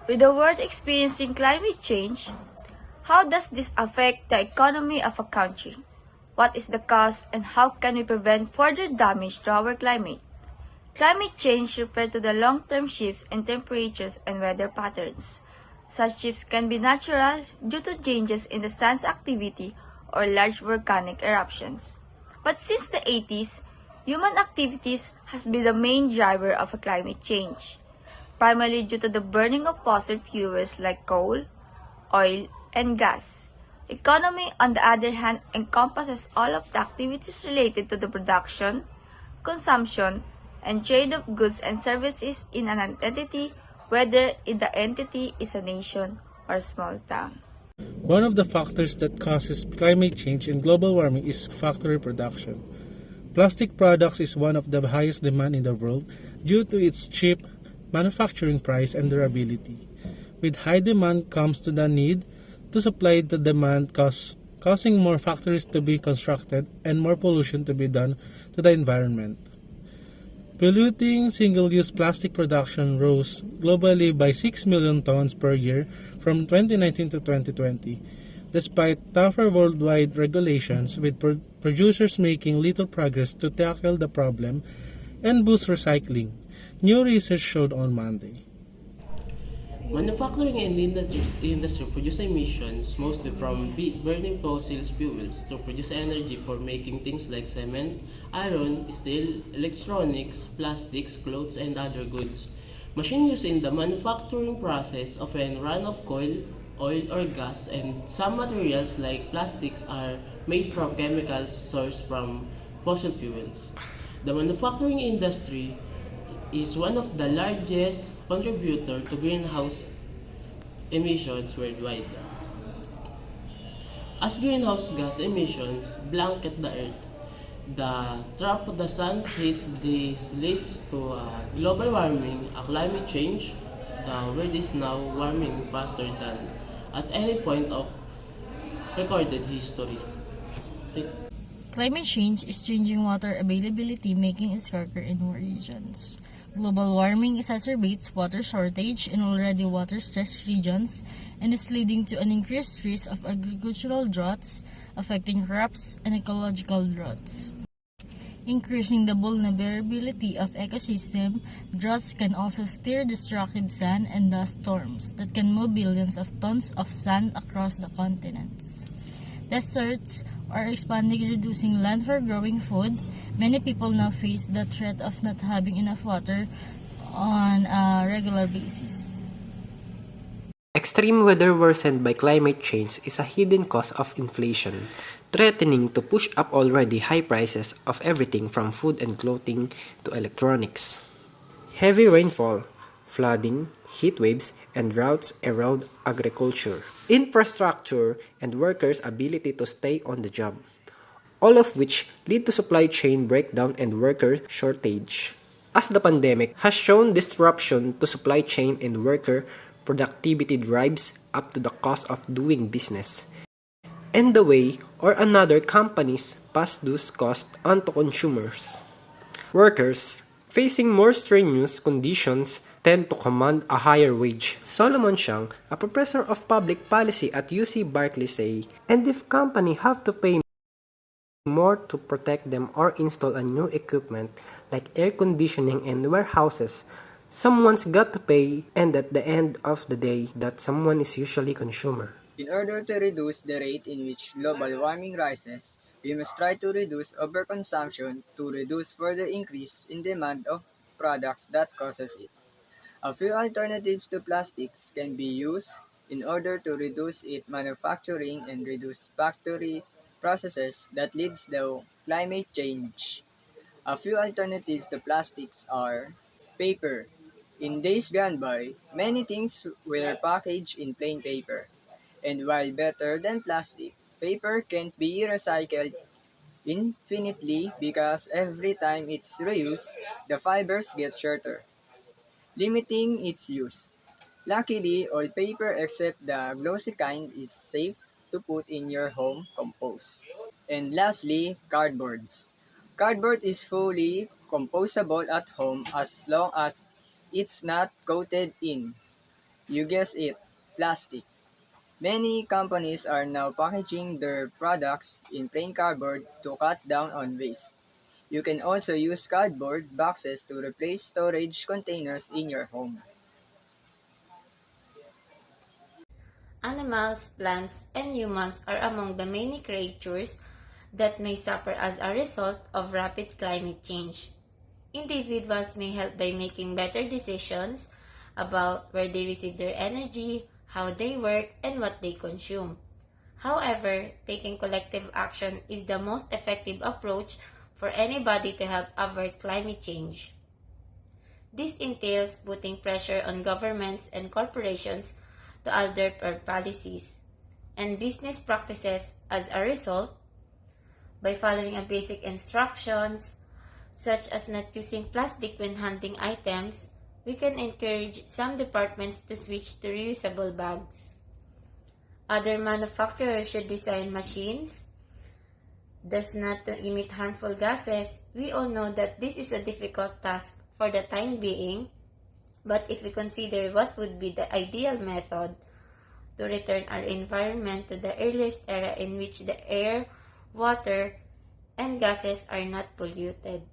With the world experiencing climate change, how does this affect the economy of a country? What is the cause and how can we prevent further damage to our climate? Climate change refers to the long-term shifts in temperatures and weather patterns. Such shifts can be natural due to changes in the sun's activity or large volcanic eruptions. But since the 80s, human activities has been the main driver of a climate change, primarily due to the burning of fossil fuels like coal, oil, and gas. Economy, on the other hand, encompasses all of the activities related to the production, consumption, and trade of goods and services in an entity, whether the entity is a nation or small town. One of the factors that causes climate change and global warming is factory production. Plastic products is one of the highest demand in the world due to its cheap manufacturing price and durability. With high demand comes to the need to supply the demand causing more factories to be constructed and more pollution to be done to the environment. Polluting single-use plastic production rose globally by 6 million tons per year from 2019 to 2020, despite tougher worldwide regulations with producers making little progress to tackle the problem and boost recycling, new research showed on Monday. Manufacturing and industry produce emissions mostly from burning fossil fuels to produce energy for making things like cement, iron, steel, electronics, plastics, clothes, and other goods. Machines used in the manufacturing process often run off coal, oil, or gas, and some materials like plastics are made from chemicals sourced from fossil fuels. The manufacturing industry is one of the largest contributor to greenhouse emissions worldwide. As greenhouse gas emissions blanket the earth, the trap of the sun's heat this leads to global warming, a climate change. The world is now warming faster than at any point of recorded history. Climate change is changing water availability, making it scarcer in more regions. Global warming exacerbates water shortage in already water-stressed regions and is leading to an increased risk of agricultural droughts, affecting crops and ecological droughts. Increasing the vulnerability of ecosystem, droughts can also stir destructive sand and dust storms that can move billions of tons of sand across the continents. Deserts are expanding, reducing land for growing food. Many people now face the threat of not having enough water on a regular basis. Extreme weather worsened by climate change is a hidden cause of inflation, threatening to push up already high prices of everything from food and clothing to electronics. Heavy rainfall, flooding, heat waves, and droughts erode agriculture, infrastructure, and workers' ability to stay on the job, all of which lead to supply chain breakdown and worker shortage. As the pandemic has shown, disruption to supply chain and worker productivity drives up to the cost of doing business, and the way or another companies pass those costs on to consumers. Workers, facing more strenuous conditions, tend to command a higher wage. Solomon Xiang, a professor of public policy at UC Berkeley, say, and if companies have to pay more to protect them or install a new equipment like air conditioning and warehouses, someone's got to pay, and at the end of the day, that someone is usually consumer. In order to reduce the rate in which global warming rises, we must try to reduce overconsumption to reduce further increase in demand of products that causes it. A few alternatives to plastics can be used in order to reduce its manufacturing and reduce factory processes that leads to climate change. A few alternatives to plastics are paper. In days gone by, many things were packaged in plain paper. And while better than plastic, paper can't be recycled infinitely because every time it's reused, the fibers get shorter, limiting its use. Luckily, all paper except the glossy kind is safe to put in your home compost. And lastly, cardboards. Cardboard is fully compostable at home as long as it's not coated in. You guessed it, plastic. Many companies are now packaging their products in plain cardboard to cut down on waste. You can also use cardboard boxes to replace storage containers in your home. Animals, plants, and humans are among the many creatures that may suffer as a result of rapid climate change. Individuals may help by making better decisions about where they receive their energy, how they work, and what they consume. However, taking collective action is the most effective approach for anybody to help avert climate change. This entails putting pressure on governments and corporations to alter their policies and business practices as a result. By following a basic instructions, such as not using plastic when handling items, we can encourage some departments to switch to reusable bags. Other manufacturers should design machines thus not to emit harmful gases. We all know that this is a difficult task for the time being, but if we consider what would be the ideal method to return our environment to the earliest era in which the air, water, and gases are not polluted.